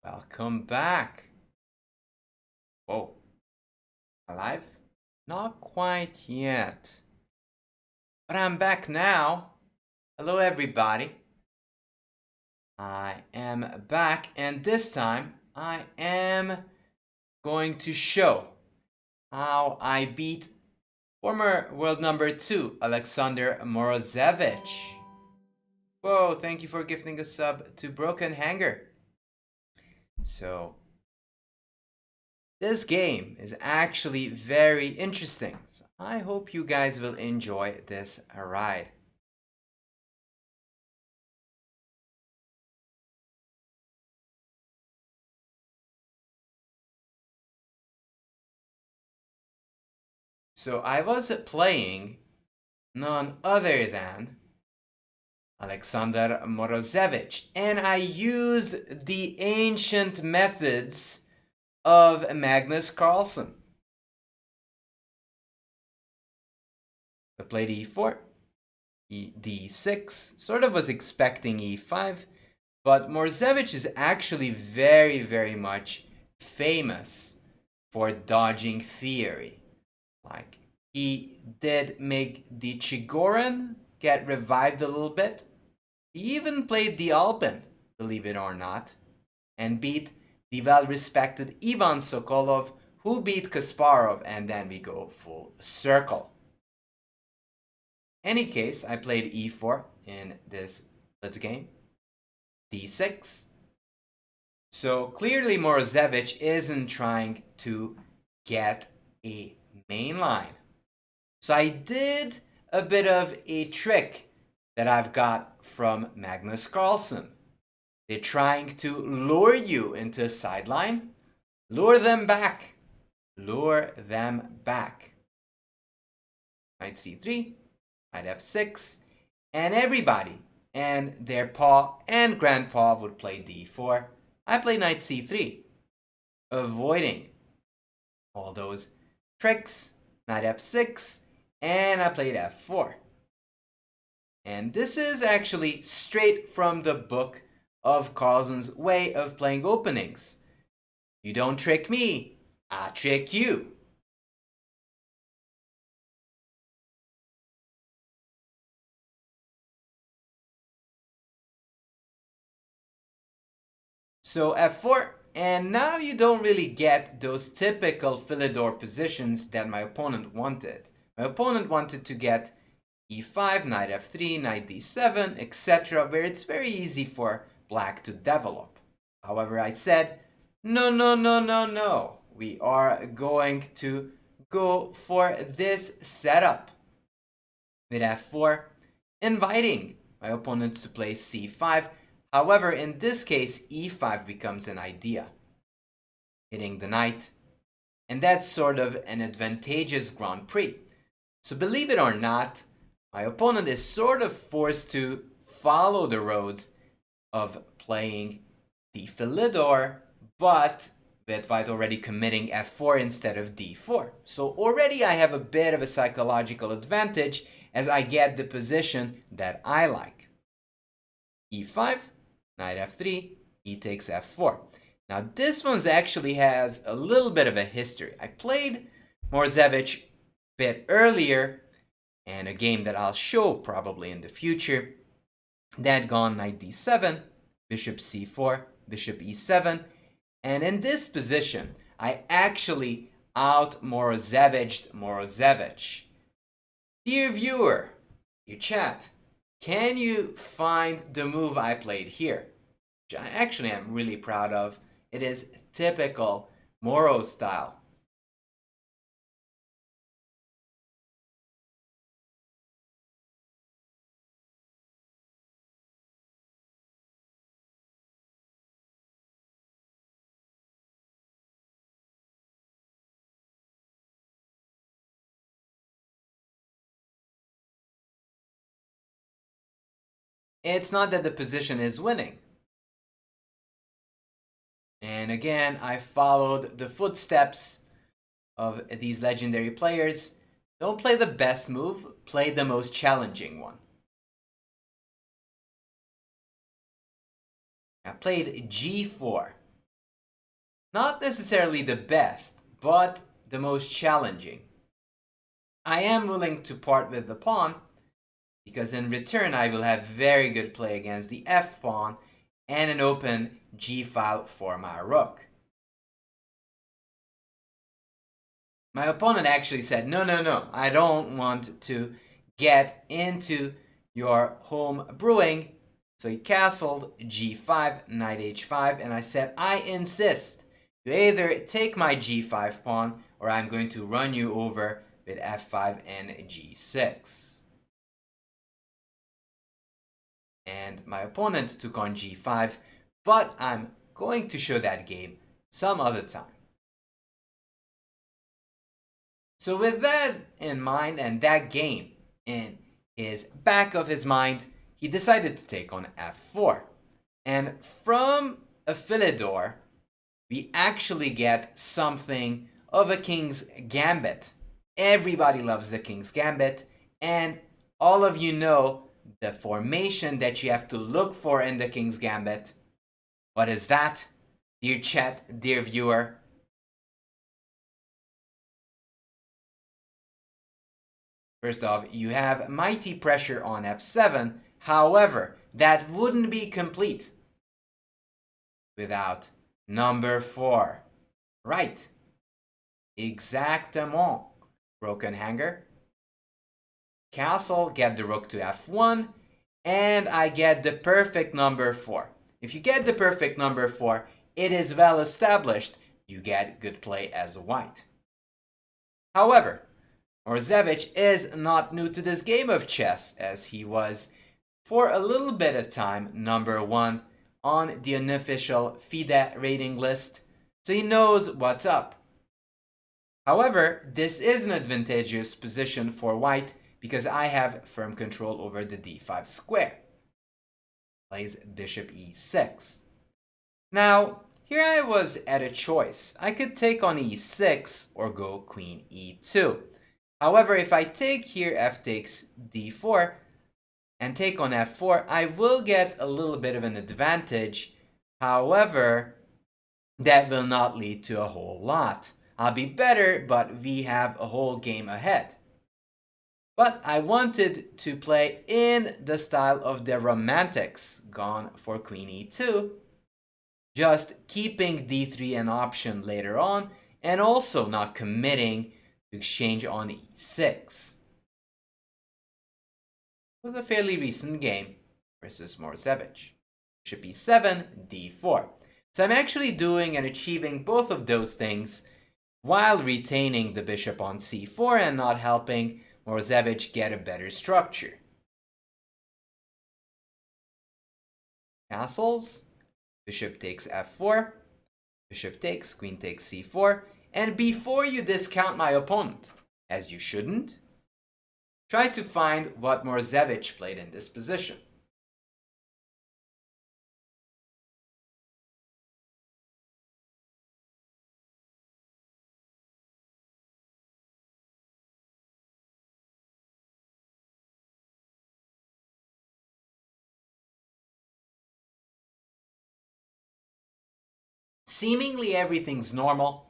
Welcome back. Whoa, alive? Not quite yet. But I'm back now. Hello, everybody. I am back, and this time I am going to show how I beat former world number 2, Alexander Morozevich. Whoa, thank you for gifting a sub to Broken Hanger. So, this game is actually very interesting. So I hope you guys will enjoy this ride. So I was playing none other than Alexander Morozevich, and I used the ancient methods of Magnus Carlsen. I played e4, d6, sort of was expecting e5, but Morozevich is actually very much famous for dodging theory. Like, he did make the Chigorin get revived a little bit. He even played the Alpin, believe it or not, and beat the well-respected Ivan Sokolov, who beat Kasparov, and then we go full circle. Any case, I played e4 in this blitz game, d6. So clearly Morozevich isn't trying to get a main line. So I did a bit of a trick that I've got from Magnus Carlsen. They're trying to lure you into a sideline. Lure them back. Lure them back. Knight c3, knight f6, and everybody and their paw and grandpa would play d4. I play knight c3, avoiding all those tricks. Knight f6, and I played f4. And this is actually straight from the book of Carlsen's way of playing openings. You don't trick me, I trick you. So f4, and now you don't really get those typical Philidor positions that my opponent wanted. My opponent wanted to get e5, knight f3, knight d7, etc., where it's very easy for black to develop. However, I said, no. We are going to go for this setup with f4, inviting my opponent to play c5. However, in this case, e5 becomes an idea, hitting the knight, and that's sort of an advantageous Grand Prix. So believe it or not, my opponent is sort of forced to follow the roads of playing the Philidor, but with white already committing f4 instead of d4. So already I have a bit of a psychological advantage as I get the position that I like. e5, knight f3, e takes f4. Now this one actually has a little bit of a history. I played Morozevich a bit earlier, and a game that I'll show probably in the future. That gone knight d7, bishop c4, bishop e7, and in this position, I actually out Morozevich. Dear viewer, you chat, can you find the move I played here? Which I actually am really proud of. It is typical Moro style. It's not that the position is winning. And again, I followed the footsteps of these legendary players. Don't play the best move, play the most challenging one. I played g4. Not necessarily the best, but the most challenging. I am willing to part with the pawn because in return I will have very good play against the f pawn and an open g file for my rook. My opponent actually said, no, I don't want to get into your home brewing. So he castled g5, knight h5, and I said, I insist. You either take my g5 pawn or I'm going to run you over with f5 and g6. And my opponent took on g5, but I'm going to show that game some other time. So with that in mind and that game in his back of his mind, he decided to take on f4. And from a Philidor, we actually get something of a king's gambit. Everybody loves the king's gambit, and all of you know the formation that you have to look for in the king's gambit. What is that, dear chat, dear viewer? First off, you have mighty pressure on f7. However, that wouldn't be complete without number 4. Right. Exactement. Broken hanger. Castle, get the rook to f1, and I get the perfect number 4. If you get the perfect number 4, it is well established you get good play as a white. However, Morzevich is not new to this game of chess, as he was, for a little bit of time, number 1 on the unofficial FIDE rating list, so he knows what's up. However, this is an advantageous position for white because I have firm control over the d5 square. Plays bishop e6. Now, here I was at a choice. I could take on e6 or go queen e2. However, if I take here f takes d4 and take on f4, I will get a little bit of an advantage. However, that will not lead to a whole lot. I'll be better, but we have a whole game ahead. But I wanted to play in the style of the Romantics, gone for queen e2, just keeping d3 an option later on, and also not committing to exchange on e6. It was a fairly recent game versus Morzevich. Bishop e7, d4. So I'm actually doing and achieving both of those things while retaining the bishop on c4 and not helping Morzevich get a better structure. Castles, bishop takes f4, bishop takes, queen takes c4, and before you discount my opponent, as you shouldn't, try to find what Morzevich played in this position. Seemingly everything's normal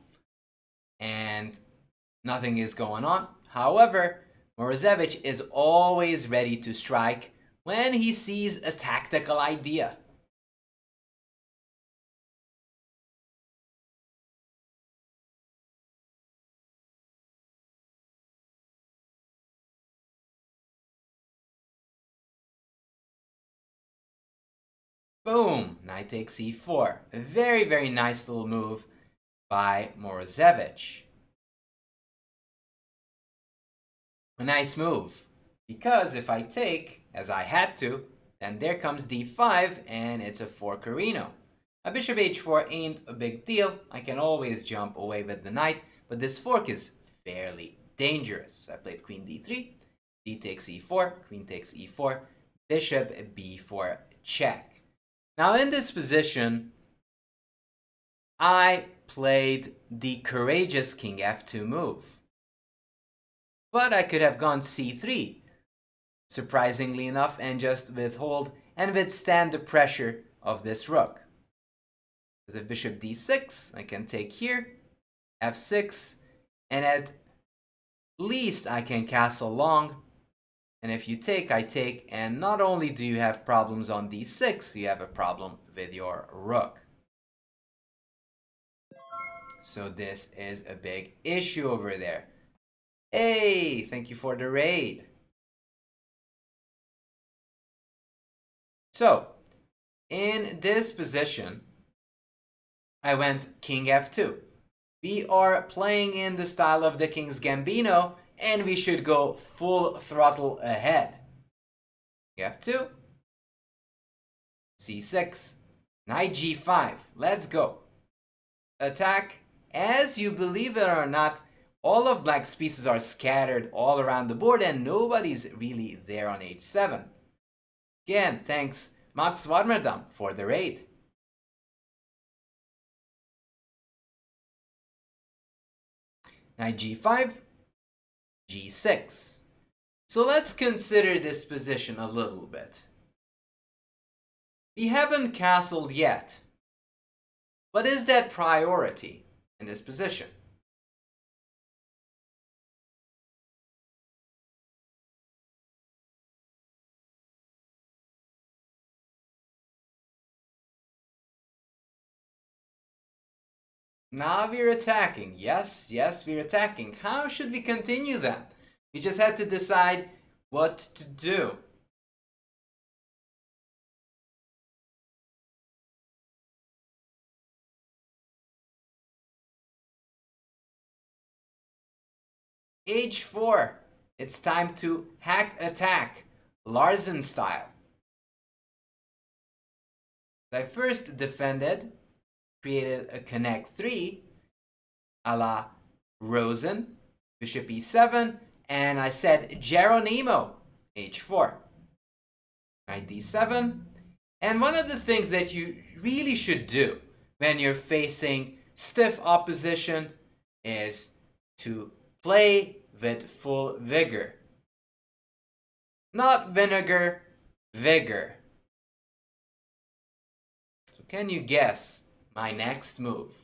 and nothing is going on. However, Morzevich is always ready to strike when he sees a tactical idea. Boom! Knight takes e4. A very, very nice little move by Morzevich. A nice move. Because if I take, as I had to, then there comes d5 and it's a forkerino. A bishop h4 ain't a big deal. I can always jump away with the knight, but this fork is fairly dangerous. I played queen d3, d takes e4, queen takes e4, bishop b4 check. Now in this position, I played the courageous king f2 move. But I could have gone c3, surprisingly enough, and just withhold and withstand the pressure of this rook. Because if bishop d6, I can take here, f6, and at least I can castle long. And if you take, I take, and not only do you have problems on d6, you have a problem with your rook. So this is a big issue over there. Hey, thank you for the raid. So, in this position, I went king f2. We are playing in the style of the King's Gambino, and we should go full throttle ahead. f2, c6, knight g5. Let's go. Attack. As you believe it or not, all of black's pieces are scattered all around the board and nobody's really there on h7. Again, thanks Max Warmerdam for the raid. Knight g5, g6. So let's consider this position a little bit. We haven't castled yet. But is that priority in this position? Now we're attacking. Yes, we're attacking. How should we continue then? We just had to decide what to do. h4. It's time to hack attack, Larsen style. I first defended, created a connect 3, a la Rosen, bishop e7, and I said Geronimo, h4. Knight d7. And one of the things that you really should do when you're facing stiff opposition is to play with full vigor. Not vinegar, vigor. So can you guess my next move?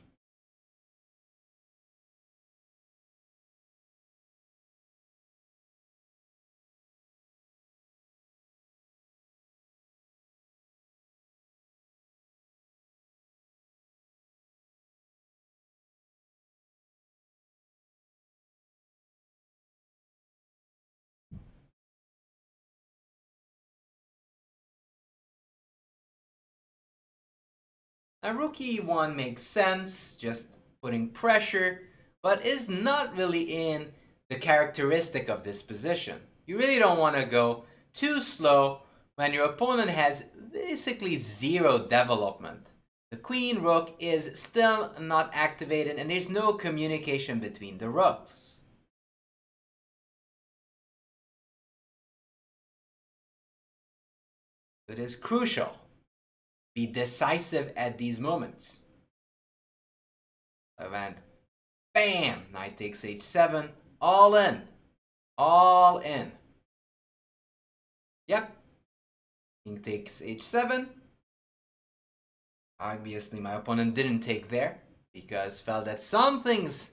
A rook e1 makes sense, just putting pressure, but is not really in the characteristic of this position. You really don't want to go too slow when your opponent has basically zero development. The queen rook is still not activated and there's no communication between the rooks. It is crucial. Be decisive at these moments. I went, bam, knight takes h7, all in, all in. Yep, king takes h7. Obviously my opponent didn't take there because felt that something's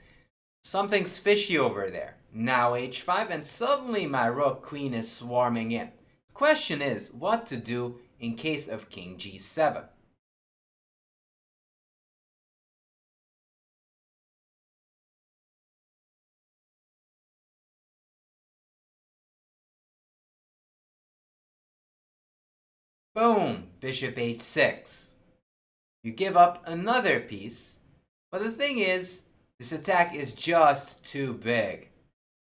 fishy over there. Now h5 and suddenly my rook queen is swarming in. The question is what to do in case of king g7. Boom, bishop h6. You give up another piece, but the thing is, this attack is just too big.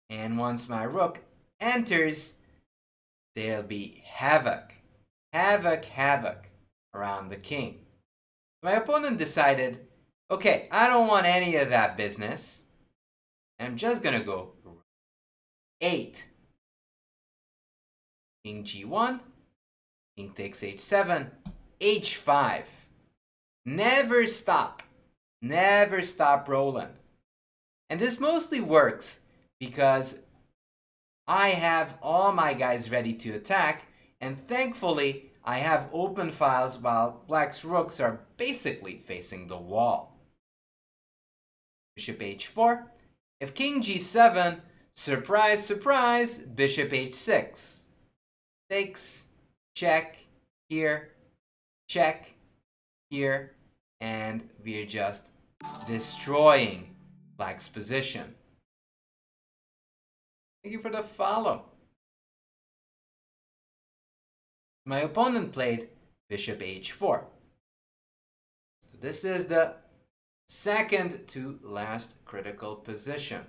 And once my rook enters, there'll be havoc around the king. My opponent decided, okay, I don't want any of that business. I'm just gonna go 8. King g1, king takes h7, h5. Never stop rolling. And this mostly works because I have all my guys ready to attack, and thankfully I have open files while black's rooks are basically facing the wall. Bishop h4. If king g7, surprise, surprise, bishop h6. Takes, check, here, check, here, and we're just destroying black's position. Thank you for the follow. My opponent played bishop h4. So this is the second to last critical position.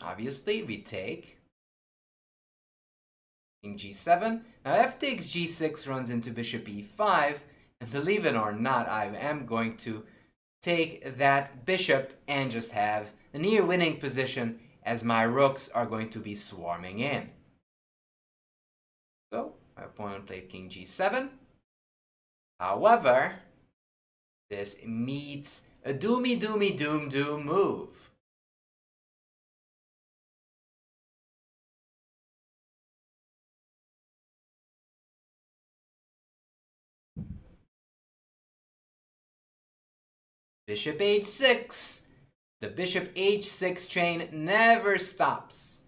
Obviously, we take king g7. Now f takes g6 runs into bishop e5, and believe it or not, I am going to take that bishop and just have a near winning position as my rooks are going to be swarming in. So my opponent played king g7. However, this meets a doomy doomy doom doom move. Bishop h6. The bishop h6 train never stops.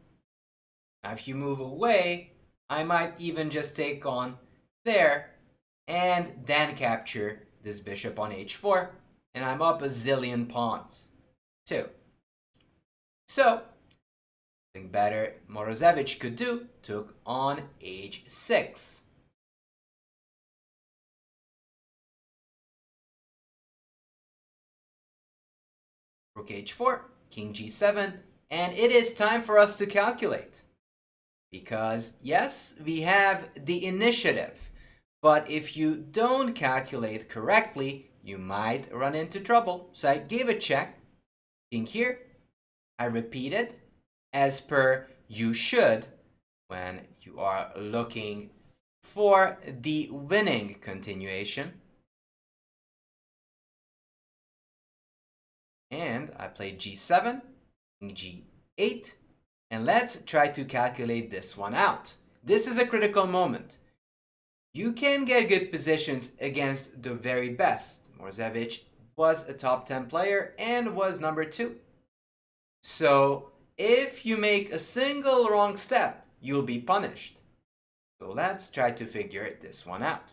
Now if you move away, I might even just take on there and then capture this bishop on h4, and I'm up a zillion pawns too. So, something better Morozevich could do, took on h6. Rook h4, king g7, and it is time for us to calculate. Because yes, we have the initiative, but if you don't calculate correctly, you might run into trouble. So I gave a check, king here, I repeated, as per you should when you are looking for the winning continuation. And I played g7, g8, and let's try to calculate this one out. This is a critical moment. You can get good positions against the very best. Morozevich was a top 10 player and was number 2. So if you make a single wrong step, you'll be punished. So let's try to figure this one out.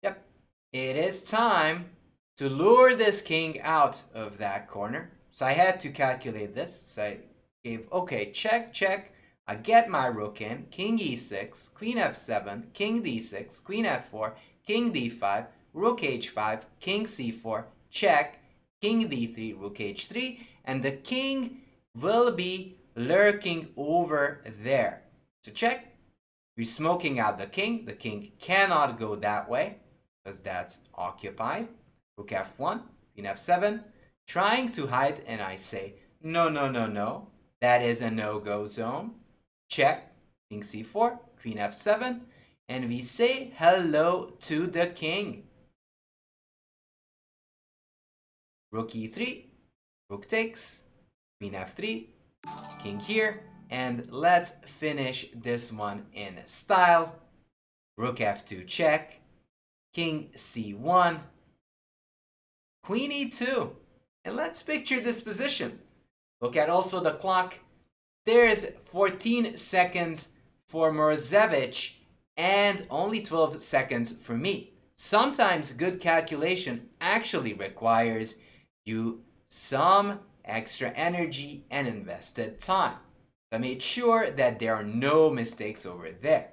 Yep, it is time to lure this king out of that corner. So I had to calculate this. So I gave, okay, check, check. I get my rook in, king e6, queen f7, king d6, queen f4, king d5, rook h5, king c4, check, king d3, rook h3, and the king will be lurking over there. So check, we're smoking out the king cannot go that way, because that's occupied. Rook f1, queen f7, trying to hide, and I say, no, no, no, no. That is a no-go zone. Check, king c4, queen f7, and we say hello to the king. Rook e3, rook takes, queen f3, king here, and let's finish this one in style. Rook f2 check, king c1, queen e2. And let's picture this position. Look at also the clock. There's 14 seconds for Morozevich and only 12 seconds for me. Sometimes good calculation actually requires you some extra energy and invested time. I made sure that there are no mistakes over there.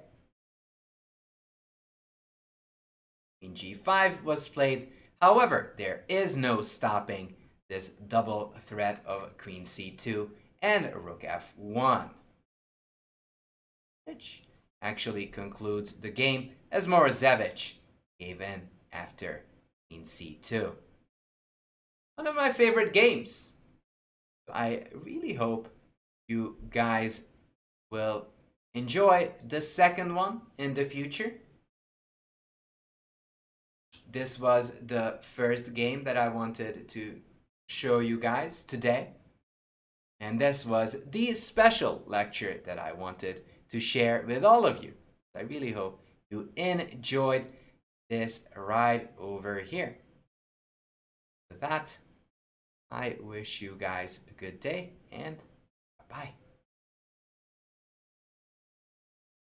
Queen g5 was played. However, there is no stopping this double threat of queen c2 and rook f1, which actually concludes the game as Morozevich gave in after in C2. One of my favorite games. I really hope you guys will enjoy the second one in the future. This was the first game that I wanted to show you guys today. And this was the special lecture that I wanted to share with all of you. I really hope you enjoyed this ride over here. With that, I wish you guys a good day and bye.